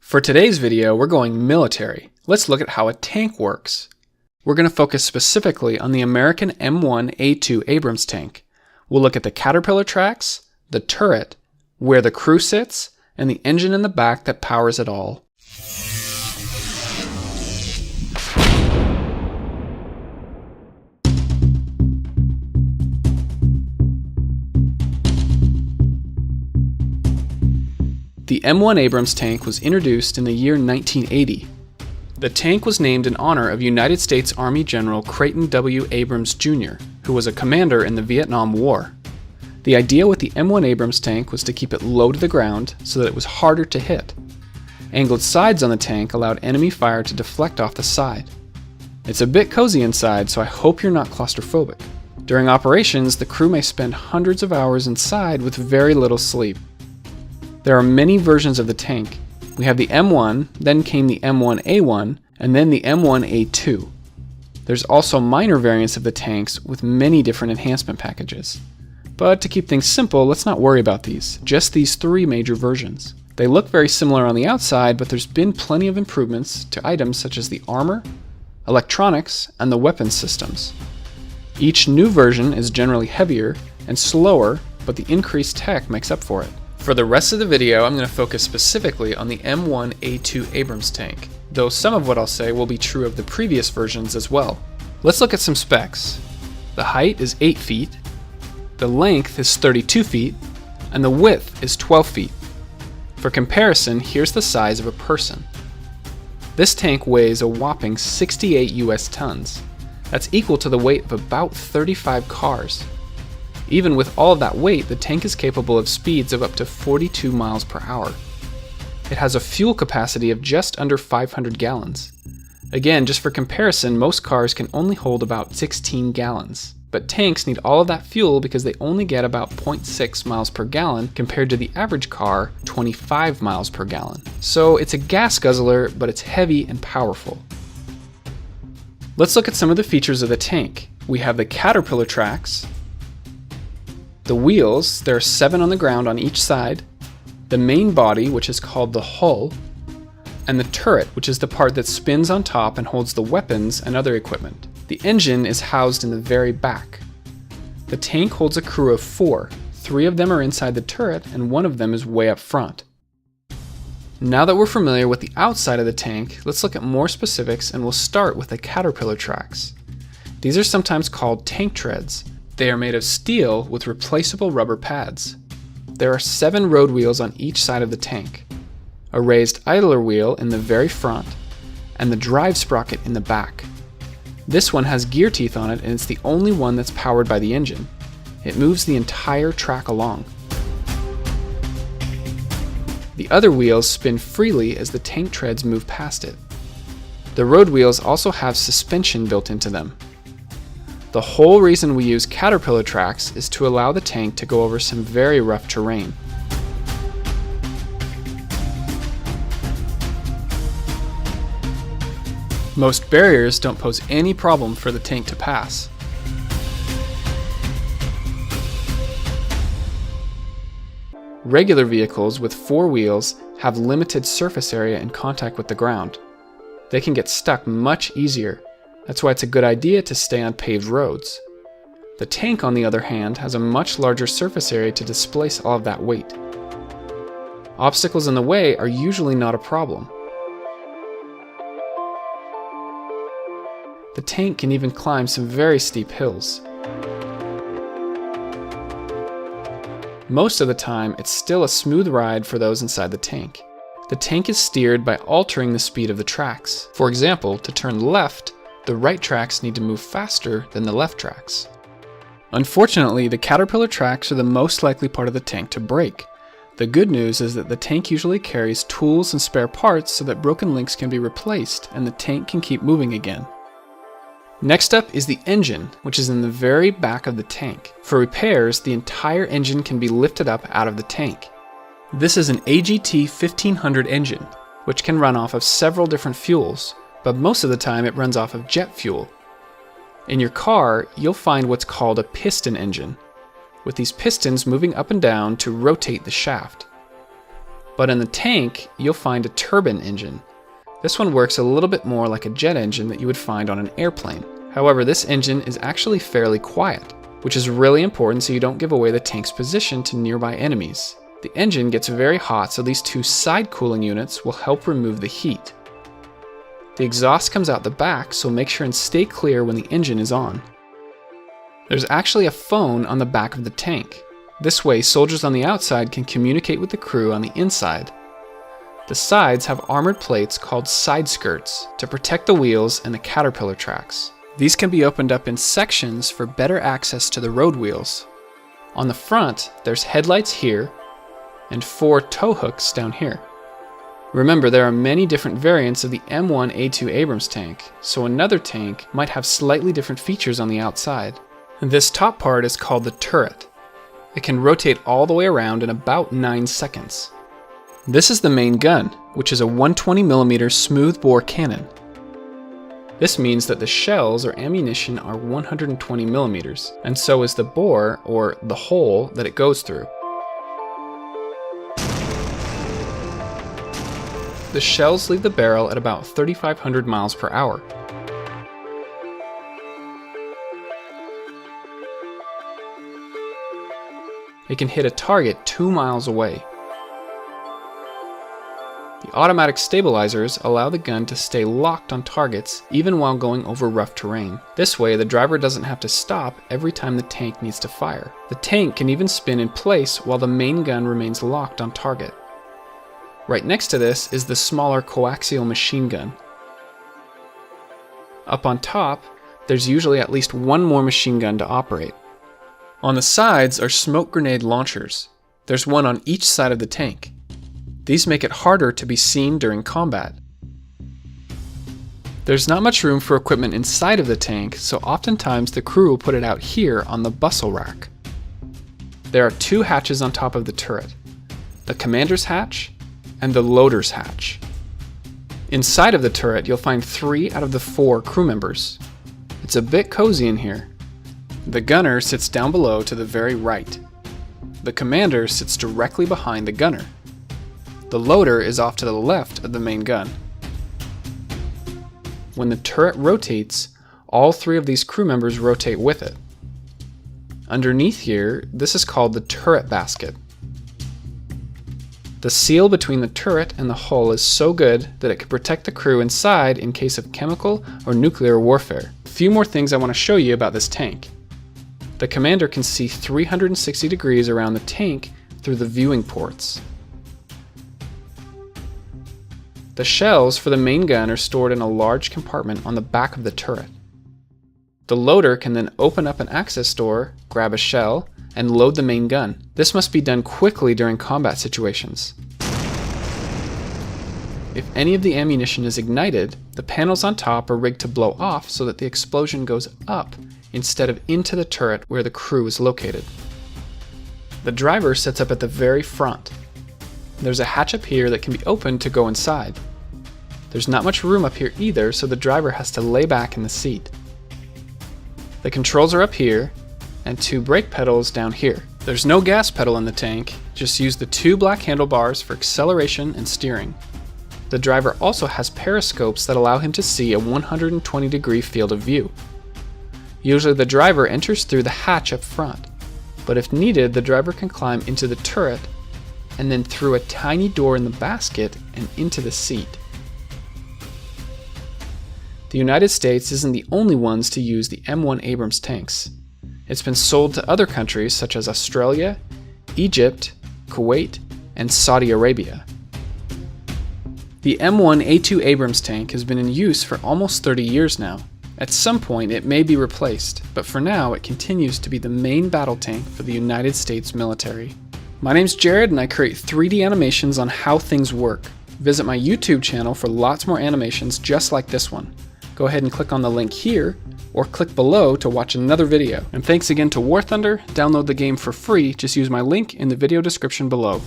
For today's video, we're going military. Let's look at how a tank works. We're going to focus specifically on the American M1A2 Abrams tank. We'll look at the caterpillar tracks, the turret, where the crew sits, and the engine in the back that powers it all. The M1 Abrams tank was introduced in the year 1980. The tank was named in honor of United States Army General Creighton W. Abrams Jr., who was a commander in the Vietnam War. The idea with the M1 Abrams tank was to keep it low to the ground so that it was harder to hit. Angled sides on the tank allowed enemy fire to deflect off the side. It's a bit cozy inside, so I hope you're not claustrophobic. During operations, the crew may spend hundreds of hours inside with very little sleep. There are many versions of the tank. We have the M1, then came the M1A1, and then the M1A2. There's also minor variants of the tanks with many different enhancement packages. But to keep things simple, let's not worry about these, just these three major versions. They look very similar on the outside, but there's been plenty of improvements to items such as the armor, electronics, and the weapons systems. Each new version is generally heavier and slower, but the increased tech makes up for it. For the rest of the video, I'm going to focus specifically on the M1A2 Abrams tank, though some of what I'll say will be true of the previous versions as well. Let's look at some specs. The height is 8 feet, the length is 32 feet, and the width is 12 feet. For comparison, here's the size of a person. This tank weighs a whopping 68 US tons. That's equal to the weight of about 35 cars. Even with all of that weight, the tank is capable of speeds of up to 42 miles per hour. It has a fuel capacity of just under 500 gallons. Again, just for comparison, most cars can only hold about 16 gallons. But tanks need all of that fuel because they only get about 0.6 miles per gallon compared to the average car, 25 miles per gallon. So it's a gas guzzler, but it's heavy and powerful. Let's look at some of the features of the tank. We have the caterpillar tracks, the wheels, there are 7 on the ground on each side, the main body, which is called the hull, and the turret, which is the part that spins on top and holds the weapons and other equipment. The engine is housed in the very back. The tank holds a crew of 4. 3 of them are inside the turret, and 1 of them is way up front. Now that we're familiar with the outside of the tank, let's look at more specifics, and we'll start with the caterpillar tracks. These are sometimes called tank treads. They are made of steel with replaceable rubber pads. There are 7 road wheels on each side of the tank, a raised idler wheel in the very front, and the drive sprocket in the back. This one has gear teeth on it, and it's the only one that's powered by the engine. It moves the entire track along. The other wheels spin freely as the tank treads move past it. The road wheels also have suspension built into them. The whole reason we use caterpillar tracks is to allow the tank to go over some very rough terrain. Most barriers don't pose any problem for the tank to pass. Regular vehicles with 4 wheels have limited surface area in contact with the ground. They can get stuck much easier. That's why it's a good idea to stay on paved roads. The tank, on the other hand, has a much larger surface area to displace all of that weight. Obstacles in the way are usually not a problem. The tank can even climb some very steep hills. Most of the time, it's still a smooth ride for those inside the tank. The tank is steered by altering the speed of the tracks. For example, to turn left, the right tracks need to move faster than the left tracks. Unfortunately, the caterpillar tracks are the most likely part of the tank to break. The good news is that the tank usually carries tools and spare parts so that broken links can be replaced and the tank can keep moving again. Next up is the engine, which is in the very back of the tank. For repairs, the entire engine can be lifted up out of the tank. This is an AGT 1500 engine, which can run off of several different fuels, but most of the time it runs off of jet fuel. In your car, you'll find what's called a piston engine, with these pistons moving up and down to rotate the shaft. But in the tank, you'll find a turbine engine. This one works a little bit more like a jet engine that you would find on an airplane. However, this engine is actually fairly quiet, which is really important so you don't give away the tank's position to nearby enemies. The engine gets very hot, so these two side cooling units will help remove the heat. The exhaust comes out the back, so make sure and stay clear when the engine is on. There's actually a phone on the back of the tank. This way, soldiers on the outside can communicate with the crew on the inside. The sides have armored plates called side skirts to protect the wheels and the caterpillar tracks. These can be opened up in sections for better access to the road wheels. On the front, there's headlights here and 4 tow hooks down here. Remember, there are many different variants of the M1A2 Abrams tank, so another tank might have slightly different features on the outside. This top part is called the turret. It can rotate all the way around in about 9 seconds. This is the main gun, which is a 120mm smoothbore cannon. This means that the shells or ammunition are 120mm, and so is the bore, or the hole, that it goes through. The shells leave the barrel at about 3,500 miles per hour. It can hit a target 2 miles away. The automatic stabilizers allow the gun to stay locked on targets even while going over rough terrain. This way, the driver doesn't have to stop every time the tank needs to fire. The tank can even spin in place while the main gun remains locked on target. Right next to this is the smaller coaxial machine gun. Up on top, there's usually at least one more machine gun to operate. On the sides are smoke grenade launchers. There's one on each side of the tank. These make it harder to be seen during combat. There's not much room for equipment inside of the tank, so oftentimes the crew will put it out here on the bustle rack. There are 2 hatches on top of the turret, the commander's hatch and the loader's hatch. Inside of the turret, you'll find 3 out of the 4 crew members. It's a bit cozy in here. The gunner sits down below to the very right. The commander sits directly behind the gunner. The loader is off to the left of the main gun. When the turret rotates, all 3 of these crew members rotate with it. Underneath here, this is called the turret basket. The seal between the turret and the hull is so good that it can protect the crew inside in case of chemical or nuclear warfare. A few more things I want to show you about this tank. The commander can see 360 degrees around the tank through the viewing ports. The shells for the main gun are stored in a large compartment on the back of the turret. The loader can then open up an access door, grab a shell, and load the main gun. This must be done quickly during combat situations. If any of the ammunition is ignited, the panels on top are rigged to blow off so that the explosion goes up instead of into the turret where the crew is located. The driver sits up at the very front. There's a hatch up here that can be opened to go inside. There's not much room up here either, so the driver has to lay back in the seat. The controls are up here, and 2 brake pedals down here. There's no gas pedal in the tank, just use the 2 black handlebars for acceleration and steering. The driver also has periscopes that allow him to see a 120-degree field of view. Usually the driver enters through the hatch up front, but if needed, the driver can climb into the turret and then through a tiny door in the basket and into the seat. The United States isn't the only ones to use the M1 Abrams tanks. It's been sold to other countries such as Australia, Egypt, Kuwait, and Saudi Arabia. The M1A2 Abrams tank has been in use for almost 30 years now. At some point it may be replaced, but for now it continues to be the main battle tank for the United States military. My name's Jared and I create 3D animations on how things work. Visit my YouTube channel for lots more animations just like this one. Go ahead and click on the link here, or click below to watch another video. And thanks again to War Thunder. Download the game for free, just use my link in the video description below.